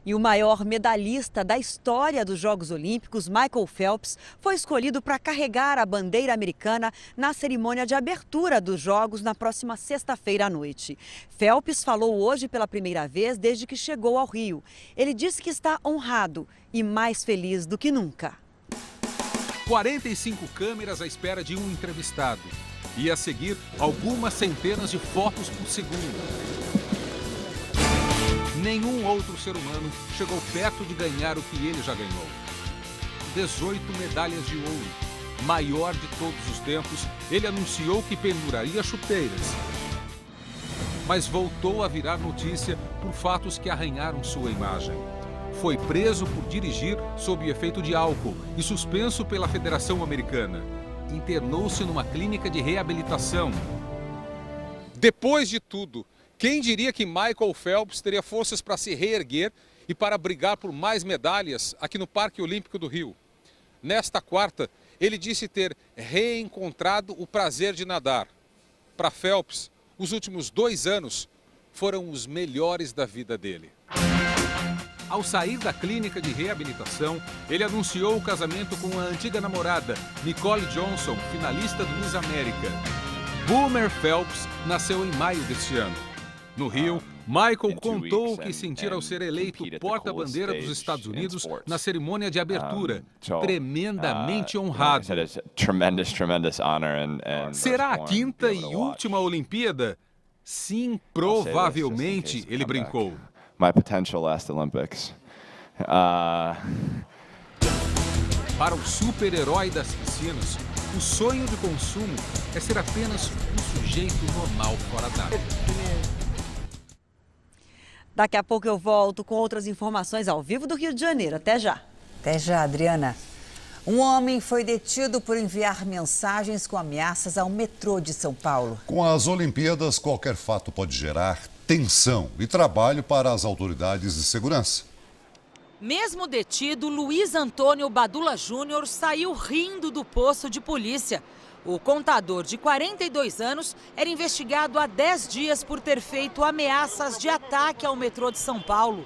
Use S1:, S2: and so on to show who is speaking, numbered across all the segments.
S1: E o maior medalhista da história dos Jogos Olímpicos, Michael Phelps, foi escolhido para carregar a bandeira americana na cerimônia de abertura dos Jogos na próxima sexta-feira à noite. Phelps falou hoje pela primeira vez desde que chegou ao Rio. Ele disse que está honrado e mais feliz do que nunca.
S2: 45 câmeras à espera de um entrevistado. E a seguir, algumas centenas de fotos por segundo. Nenhum outro ser humano chegou perto de ganhar o que ele já ganhou. 18 medalhas de ouro. Maior de todos os tempos, ele anunciou que penduraria chuteiras. Mas voltou a virar notícia por fatos que arranharam sua imagem. Foi preso por dirigir sob efeito de álcool e suspenso pela Federação Americana. Internou-se numa clínica de reabilitação. Depois de tudo, quem diria que Michael Phelps teria forças para se reerguer e para brigar por mais medalhas aqui no Parque Olímpico do Rio? Nesta quarta, ele disse ter reencontrado o prazer de nadar. Para Phelps, os últimos 2 anos foram os melhores da vida dele. Ao sair da clínica de reabilitação, ele anunciou o casamento com a antiga namorada, Nicole Johnson, finalista do Miss América. Boomer Phelps nasceu em maio deste ano. No Rio, Michael contou o que sentir ao ser eleito porta-bandeira dos Estados Unidos na cerimônia de abertura. Tremendamente honrado. Será a quinta e última Olimpíada? Sim, provavelmente, ele brincou.
S3: My potential last Olympics.
S2: Para o super-herói das piscinas, o sonho de consumo é ser apenas um sujeito normal fora d'água.
S1: Daqui a pouco eu volto com outras informações ao vivo do Rio de Janeiro. Até já.
S4: Até já, Adriana. Um homem foi detido por enviar mensagens com ameaças ao metrô de São Paulo.
S5: Com as Olimpíadas, qualquer fato pode gerar tensão e trabalho para as autoridades de segurança.
S6: Mesmo detido, Luiz Antônio Badula Júnior saiu rindo do posto de polícia. O contador, de 42 anos, era investigado há 10 dias por ter feito ameaças de ataque ao metrô de São Paulo.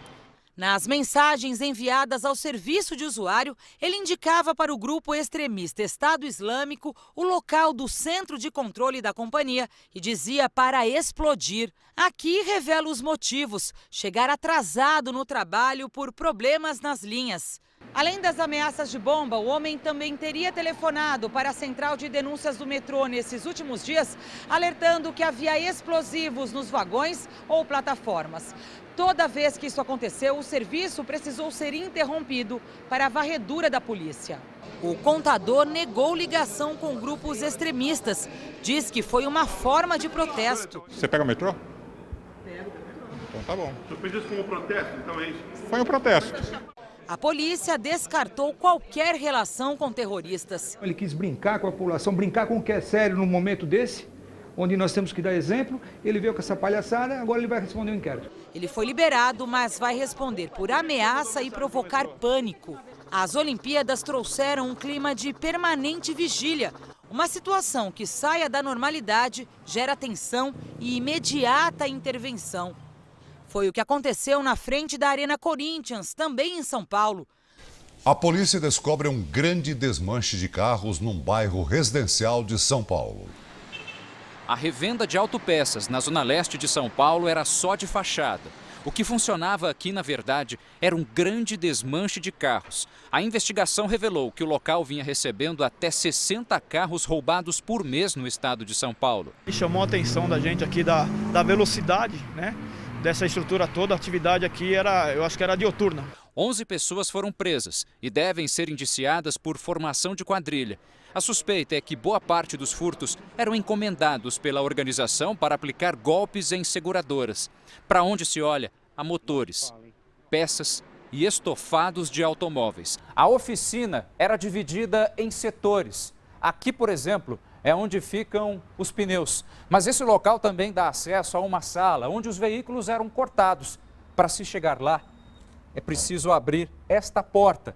S6: Nas mensagens enviadas ao serviço de usuário, ele indicava para o grupo extremista Estado Islâmico o local do centro de controle da companhia e dizia para explodir. Aqui revela os motivos: chegar atrasado no trabalho por problemas nas linhas. Além das ameaças de bomba, o homem também teria telefonado para a central de denúncias do metrô nesses últimos dias, alertando que havia explosivos nos vagões ou plataformas. Toda vez que isso aconteceu, o serviço precisou ser interrompido para a varredura da polícia. O contador negou ligação com grupos extremistas. Diz que foi uma forma de protesto.
S7: Você pega o metrô?
S8: Pego.
S7: Então tá bom.
S8: O senhor fez isso como protesto, então é isso?
S7: Foi um protesto.
S6: A polícia descartou qualquer relação com terroristas.
S9: Ele quis brincar com a população, brincar com o que é sério num momento desse, onde nós temos que dar exemplo. Ele veio com essa palhaçada, agora ele vai responder o inquérito.
S6: Ele foi liberado, mas vai responder por ameaça e provocar pânico. As Olimpíadas trouxeram um clima de permanente vigília. Uma situação que saia da normalidade, gera tensão e imediata intervenção. Foi o que aconteceu na frente da Arena Corinthians, também em São Paulo.
S5: A polícia descobre um grande desmanche de carros num bairro residencial de São Paulo.
S10: A revenda de autopeças na zona leste de São Paulo era só de fachada. O que funcionava aqui, na verdade, era um grande desmanche de carros. A investigação revelou que o local vinha recebendo até 60 carros roubados por mês no estado de São Paulo.
S11: E chamou a atenção da gente aqui da velocidade, né? Dessa estrutura toda. A atividade aqui eu acho que era dioturna.
S10: 11 pessoas foram presas e devem ser indiciadas por formação de quadrilha. A suspeita é que boa parte dos furtos eram encomendados pela organização para aplicar golpes em seguradoras. Para onde se olha, há motores, peças e estofados de automóveis. A oficina era dividida em setores. Aqui, por exemplo, é onde ficam os pneus. Mas esse local também dá acesso a uma sala onde os veículos eram cortados. Para se chegar lá, é preciso abrir esta porta,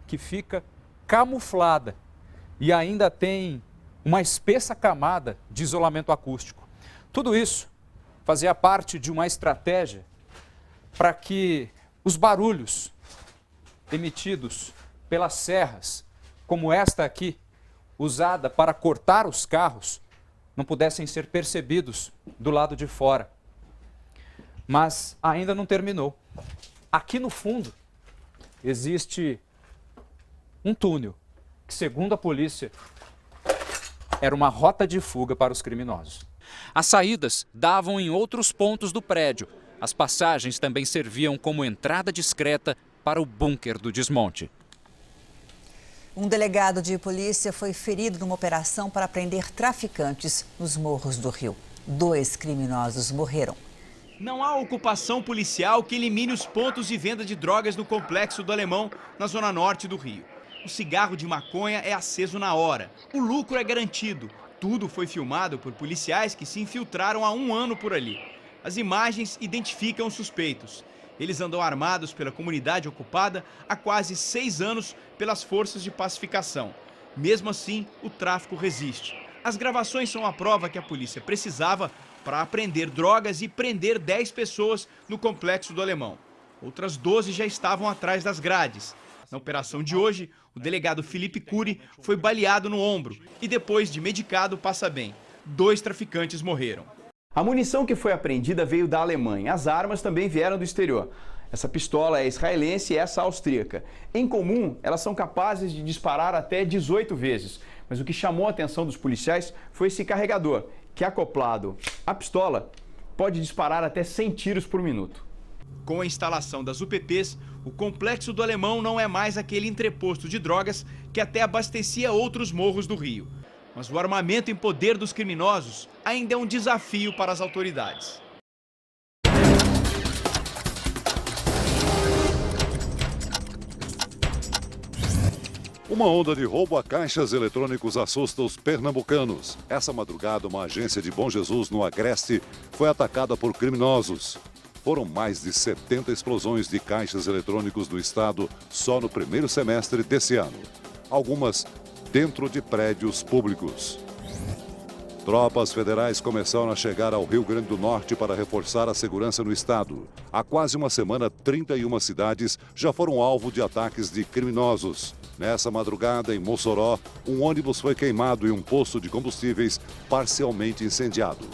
S10: que fica camuflada e ainda tem uma espessa camada de isolamento acústico. Tudo isso fazia parte de uma estratégia para que os barulhos emitidos pelas serras, como esta aqui, usada para cortar os carros, não pudessem ser percebidos do lado de fora. Mas ainda não terminou. Aqui no fundo existe um túnel que, segundo a polícia, era uma rota de fuga para os criminosos. As saídas davam em outros pontos do prédio. As passagens também serviam como entrada discreta para o bunker do desmonte.
S4: Um delegado de polícia foi ferido numa operação para prender traficantes nos morros do Rio. 2 criminosos morreram.
S7: Não há ocupação policial que elimine os pontos de venda de drogas no Complexo do Alemão, na zona norte do Rio. O cigarro de maconha é aceso na hora. O lucro é garantido. Tudo foi filmado por policiais que se infiltraram há 1 ano por ali. As imagens identificam os suspeitos. Eles andam armados pela comunidade ocupada há quase 6 anos pelas forças de pacificação. Mesmo assim, o tráfico resiste. As gravações são a prova que a polícia precisava para apreender drogas e prender 10 pessoas no Complexo do Alemão. Outras 12 já estavam atrás das grades. Na operação de hoje, o delegado Felipe Cury foi baleado no ombro e depois de medicado passa bem. 2 traficantes morreram. A munição que foi apreendida veio da Alemanha. As armas também vieram do exterior. Essa pistola é israelense e essa austríaca. Em comum, elas são capazes de disparar até 18 vezes. Mas o que chamou a atenção dos policiais foi esse carregador, que acoplado à pistola pode disparar até 100 tiros por minuto. Com a instalação das UPPs, o Complexo do Alemão não é mais aquele entreposto de drogas que até abastecia outros morros do Rio. Mas o armamento em poder dos criminosos ainda é um desafio para as autoridades.
S5: Uma onda de roubo a caixas eletrônicos assusta os pernambucanos. Essa madrugada, uma agência de Bom Jesus, no Agreste, foi atacada por criminosos. Foram mais de 70 explosões de caixas eletrônicos no estado só no primeiro semestre desse ano. Algumas dentro de prédios públicos. Tropas federais começaram a chegar ao Rio Grande do Norte para reforçar a segurança no estado. Há quase uma semana, 31 cidades já foram alvo de ataques de criminosos. Nessa madrugada, em Mossoró, um ônibus foi queimado e um posto de combustíveis parcialmente incendiado.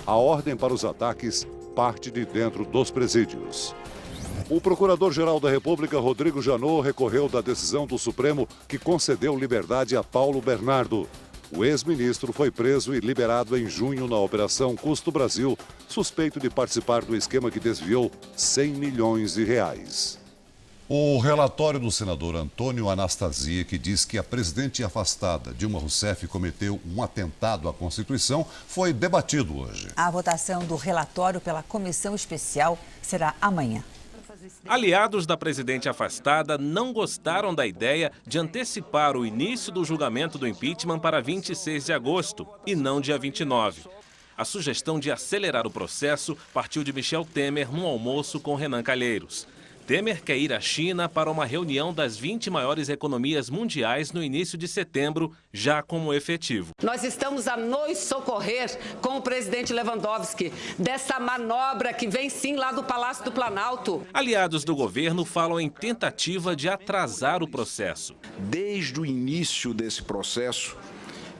S5: A ordem para os ataques parte de dentro dos presídios. O Procurador-Geral da República, Rodrigo Janot, recorreu da decisão do Supremo que concedeu liberdade a Paulo Bernardo. O ex-ministro foi preso e liberado em junho na Operação Custo Brasil, suspeito de participar do esquema que desviou 100 milhões de reais. O relatório do senador Antônio Anastasia, que diz que a presidente afastada Dilma Rousseff cometeu um atentado à Constituição, foi debatido hoje.
S4: A votação do relatório pela comissão especial será amanhã.
S12: Aliados da presidente afastada não gostaram da ideia de antecipar o início do julgamento do impeachment para 26 de agosto e não dia 29. A sugestão de acelerar o processo partiu de Michel Temer num almoço com Renan Calheiros. Temer quer ir à China para uma reunião das 20 maiores economias mundiais no início de setembro, já como efetivo.
S13: Nós estamos a nos socorrer com o presidente Lewandowski dessa manobra que vem sim lá do Palácio do Planalto.
S12: Aliados do governo falam em tentativa de atrasar o processo.
S14: Desde o início desse processo,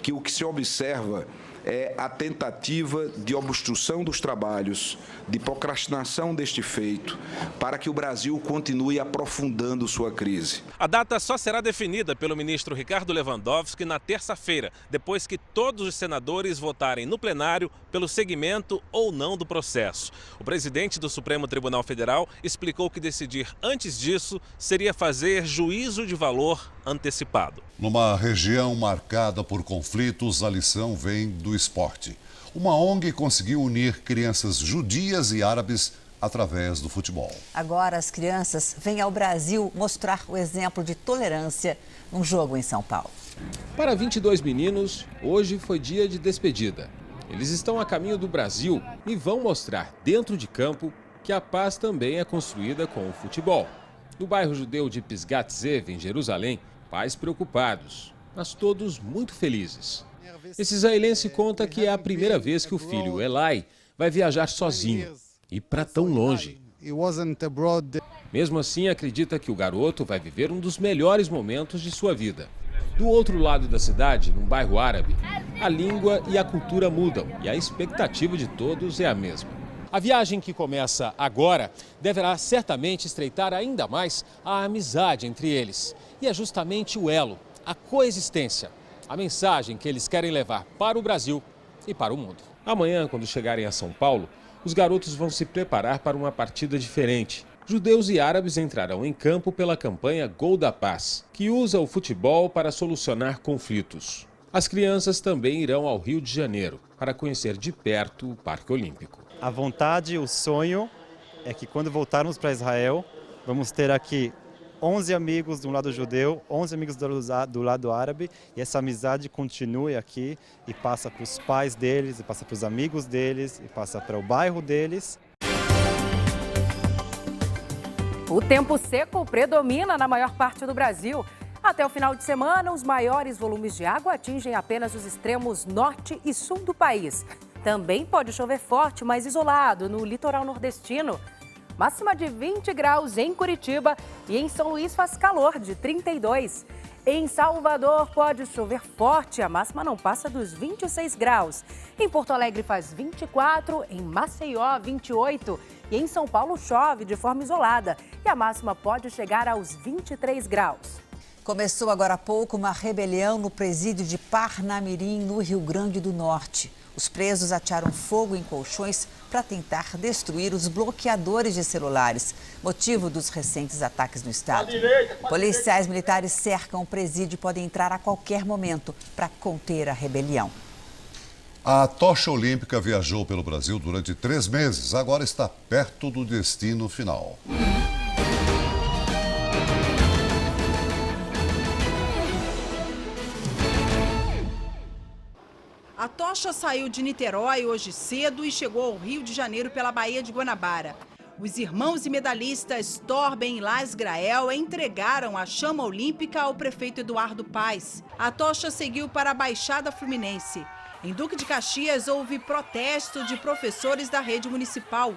S14: que o que se observa é a tentativa de obstrução dos trabalhos, de procrastinação deste feito, para que o Brasil continue aprofundando sua crise.
S12: A data só será definida pelo ministro Ricardo Lewandowski na terça-feira, depois que todos os senadores votarem no plenário pelo seguimento ou não do processo. O presidente do Supremo Tribunal Federal explicou que decidir antes disso seria fazer juízo de valor antecipado.
S5: Numa região marcada por conflitos, a lição vem do esporte. Uma ONG conseguiu unir crianças judias e árabes através do futebol.
S4: Agora as crianças vêm ao Brasil mostrar o exemplo de tolerância num jogo em São Paulo.
S15: Para 22 meninos, hoje foi dia de despedida. Eles estão a caminho do Brasil e vão mostrar dentro de campo que a paz também é construída com o futebol. No bairro judeu de Pisgat Zev, em Jerusalém, pais preocupados, mas todos muito felizes. Esse israelense conta que é a primeira vez que o filho, Eli, vai viajar sozinho e para tão longe. Mesmo assim, acredita que o garoto vai viver um dos melhores momentos de sua vida. Do outro lado da cidade, num bairro árabe, a língua e a cultura mudam e a expectativa de todos é a mesma. A viagem que começa agora deverá certamente estreitar ainda mais a amizade entre eles. E é justamente o elo, a coexistência, a mensagem que eles querem levar para o Brasil e para o mundo. Amanhã, quando chegarem a São Paulo, os garotos vão se preparar para uma partida diferente. Judeus e árabes entrarão em campo pela campanha Gol da Paz, que usa o futebol para solucionar conflitos. As crianças também irão ao Rio de Janeiro para conhecer de perto o Parque Olímpico.
S16: A vontade, o sonho é que quando voltarmos para Israel, vamos ter aqui 11 amigos do lado judeu, 11 amigos do lado árabe, e essa amizade continue aqui e passa para os pais deles, e passa para os amigos deles, e passa para o bairro deles.
S17: O tempo seco predomina na maior parte do Brasil. Até o final de semana, os maiores volumes de água atingem apenas os extremos norte e sul do país. Também pode chover forte, mas isolado, no litoral nordestino. Máxima de 20 graus em Curitiba e em São Luís faz calor de 32. Em Salvador pode chover forte, a máxima não passa dos 26 graus. Em Porto Alegre faz 24, em Maceió 28 e em São Paulo chove de forma isolada e a máxima pode chegar aos 23 graus.
S4: Começou agora há pouco uma rebelião no presídio de Parnamirim, no Rio Grande do Norte. Os presos atearam fogo em colchões para tentar destruir os bloqueadores de celulares, motivo dos recentes ataques no estado. Policiais militares cercam o presídio e podem entrar a qualquer momento para conter a rebelião.
S5: A tocha olímpica viajou pelo Brasil durante 3 meses, agora está perto do destino final.
S18: A tocha saiu de Niterói hoje cedo e chegou ao Rio de Janeiro pela Baía de Guanabara. Os irmãos e medalhistas Torben e Lars Grael entregaram a chama olímpica ao prefeito Eduardo Paes. A tocha seguiu para a Baixada Fluminense. Em Duque de Caxias, houve protesto de professores da rede municipal.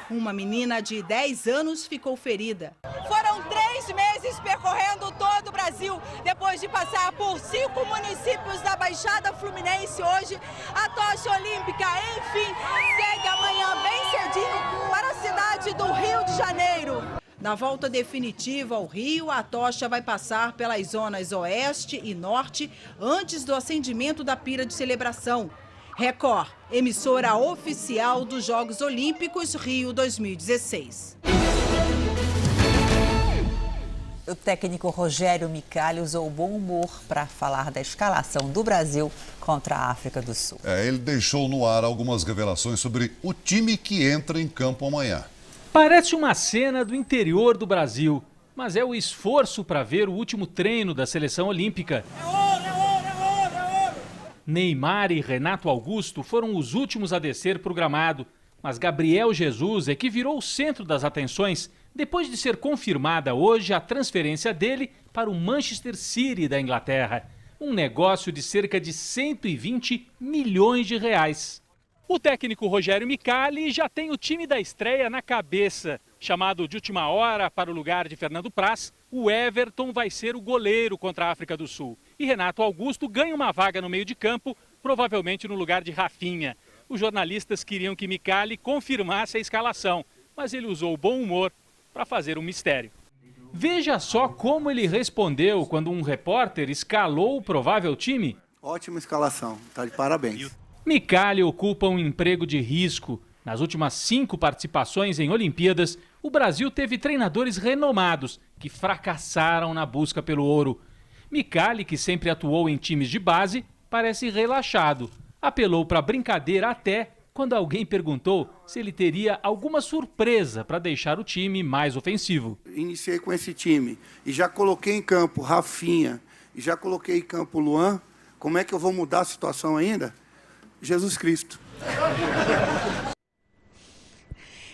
S18: Uma menina de 10 anos ficou ferida.
S19: Foram 3 meses percorrendo todo o Brasil. Depois de passar por 5 municípios da Baixada Fluminense, hoje a tocha olímpica, enfim, segue amanhã bem cedinho para a cidade do Rio de Janeiro.
S18: Na volta definitiva ao Rio, a tocha vai passar pelas zonas oeste e norte antes do acendimento da pira de celebração. Record, emissora oficial dos Jogos Olímpicos Rio 2016.
S4: O técnico Rogério Micali usou o bom humor para falar da escalação do Brasil contra a África do Sul.
S5: Ele deixou no ar algumas revelações sobre o time que entra em campo amanhã.
S20: Parece uma cena do interior do Brasil, mas é o esforço para ver o último treino da seleção olímpica. Neymar e Renato Augusto foram os últimos a descer para o gramado, mas Gabriel Jesus é que virou o centro das atenções depois de ser confirmada hoje a transferência dele para o Manchester City da Inglaterra, um negócio de cerca de 120 milhões de reais. O técnico Rogério Micali já tem o time da estreia na cabeça. Chamado de última hora para o lugar de Fernando Praz, o Everton vai ser o goleiro contra a África do Sul. E Renato Augusto ganha uma vaga no meio de campo, provavelmente no lugar de Rafinha. Os jornalistas queriam que Micali confirmasse a escalação, mas ele usou o bom humor para fazer um mistério. Veja só como ele respondeu quando um repórter escalou o provável time.
S21: Ótima escalação, tá de parabéns.
S20: Micali ocupa um emprego de risco. Nas últimas 5 participações em Olimpíadas, o Brasil teve treinadores renomados que fracassaram na busca pelo ouro. Micali, que sempre atuou em times de base, parece relaxado. Apelou para brincadeira até quando alguém perguntou se ele teria alguma surpresa para deixar o time mais ofensivo.
S21: Iniciei com esse time e já coloquei em campo Rafinha e já coloquei em campo Luan. Como é que eu vou mudar a situação ainda? Jesus Cristo.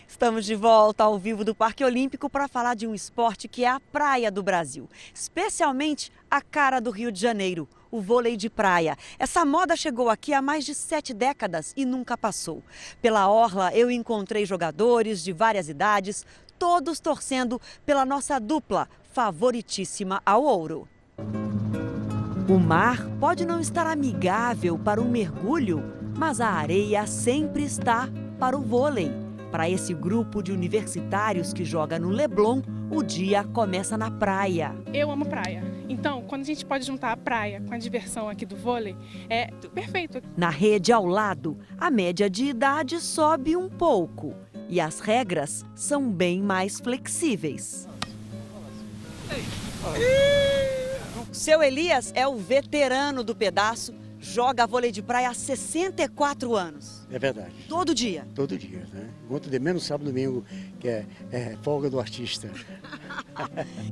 S1: Estamos de volta ao vivo do Parque Olímpico para falar de um esporte que é a praia do Brasil, especialmente a cara do Rio de Janeiro, o vôlei de praia. Essa moda chegou aqui há mais de 7 décadas e nunca passou. Pela orla eu encontrei jogadores de várias idades, todos torcendo pela nossa dupla favoritíssima ao ouro. O mar pode não estar amigável para um mergulho, mas a areia sempre está para o vôlei. Para esse grupo de universitários que joga no Leblon, o dia começa na praia.
S3: Eu amo praia. Então, quando a gente pode juntar a praia com a diversão aqui do vôlei, é perfeito.
S1: Na rede ao lado, a média de idade sobe um pouco e as regras são bem mais flexíveis. Seu Elias é o veterano do pedaço, joga vôlei de praia há 64 anos.
S22: É verdade.
S1: Todo dia?
S22: Todo dia, né? Enquanto de menos sábado e domingo, que é folga do artista.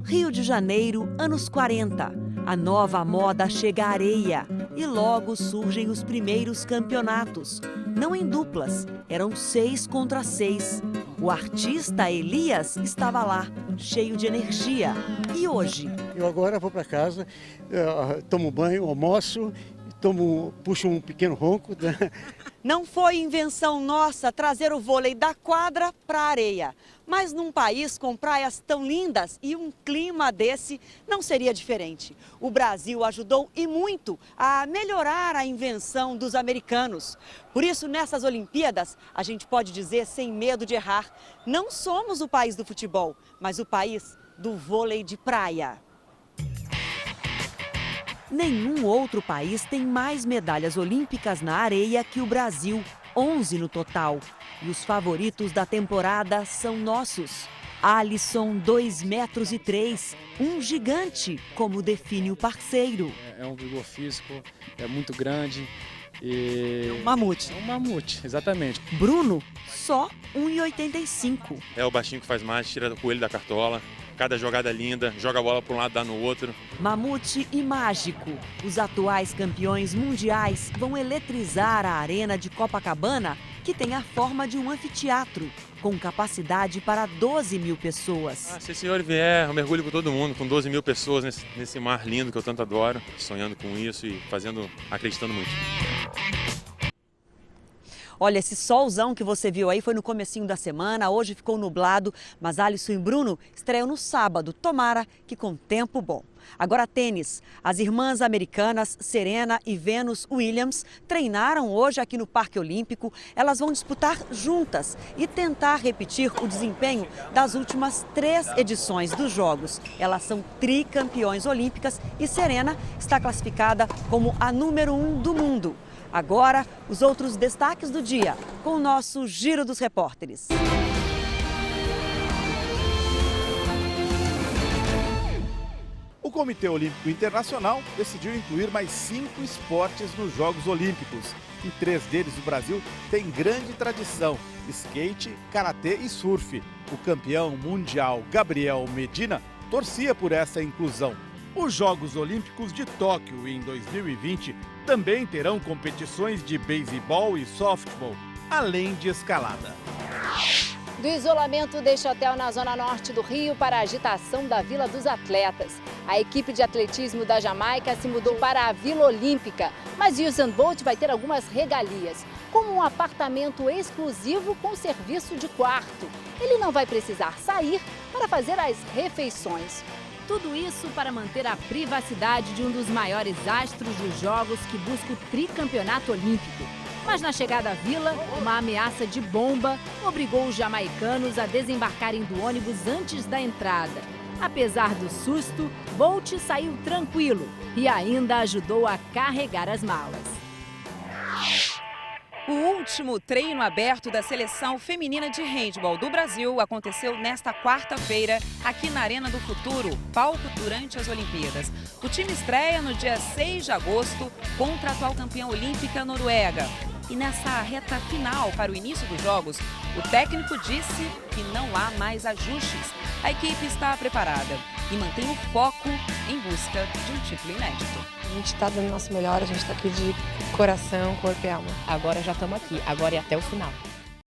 S1: Rio de Janeiro, anos 40. A nova moda chega à areia e logo surgem os primeiros campeonatos. Não em duplas, eram 6 contra 6. O artista Elias estava lá, cheio de energia. E hoje?
S22: Eu agora vou para casa, tomo banho, almoço, puxo um pequeno ronco. Né?
S1: Não foi invenção nossa trazer o vôlei da quadra para a areia. Mas num país com praias tão lindas e um clima desse, não seria diferente. O Brasil ajudou e muito a melhorar a invenção dos americanos. Por isso, nessas Olimpíadas, a gente pode dizer sem medo de errar, não somos o país do futebol, mas o país do vôlei de praia. Nenhum outro país tem mais medalhas olímpicas na areia que o Brasil, 11 no total. E os favoritos da temporada são nossos. Alisson, 2,3 metros, um gigante, como define o parceiro.
S23: É um vigor físico, é muito grande. E...
S1: um mamute.
S23: É um mamute, exatamente.
S1: Bruno, só 1,85.
S24: É o baixinho que faz mais, tira o coelho da cartola. Cada jogada linda, joga a bola para um lado, dá no outro.
S1: Mamute e mágico. Os atuais campeões mundiais vão eletrizar a arena de Copacabana, que tem a forma de um anfiteatro, com capacidade para 12 mil pessoas.
S24: Se o senhor vier, eu mergulho com todo mundo, com 12 mil pessoas nesse mar lindo que eu tanto adoro, sonhando com isso e acreditando muito.
S1: Olha, esse solzão que você viu aí foi no comecinho da semana, hoje ficou nublado, mas Alisson e Bruno estreiam no sábado, tomara que com tempo bom. Agora tênis, as irmãs americanas Serena e Venus Williams treinaram hoje aqui no Parque Olímpico. Elas vão disputar juntas e tentar repetir o desempenho das últimas 3 edições dos Jogos. Elas são tricampeões olímpicas e Serena está classificada como a número 1 do mundo. Agora, os outros destaques do dia, com o nosso Giro dos Repórteres.
S25: O Comitê Olímpico Internacional decidiu incluir mais 5 esportes nos Jogos Olímpicos. Em 3 deles, o Brasil tem grande tradição: skate, karatê e surf. O campeão mundial Gabriel Medina torcia por essa inclusão. Os Jogos Olímpicos de Tóquio em 2020 também terão competições de beisebol e softball, além de escalada.
S26: Do isolamento deste hotel na zona norte do Rio para a agitação da Vila dos Atletas. A equipe de atletismo da Jamaica se mudou para a Vila Olímpica, mas Usain Bolt vai ter algumas regalias, como um apartamento exclusivo com serviço de quarto. Ele não vai precisar sair para fazer as refeições. Tudo isso para manter a privacidade de um dos maiores astros dos Jogos que busca o tricampeonato olímpico. Mas na chegada à vila, uma ameaça de bomba obrigou os jamaicanos a desembarcarem do ônibus antes da entrada. Apesar do susto, Bolt saiu tranquilo e ainda ajudou a carregar as malas.
S27: O último treino aberto da seleção feminina de handebol do Brasil aconteceu nesta quarta-feira aqui na Arena do Futuro, palco durante as Olimpíadas. O time estreia no dia 6 de agosto contra a atual campeã olímpica Noruega. E nessa reta final para o início dos Jogos, o técnico disse que não há mais ajustes. A equipe está preparada e mantém o foco em busca de um título inédito.
S28: A gente está dando o nosso melhor, a gente está aqui de coração, corpo e alma.
S29: Agora já estamos aqui, agora é até o final.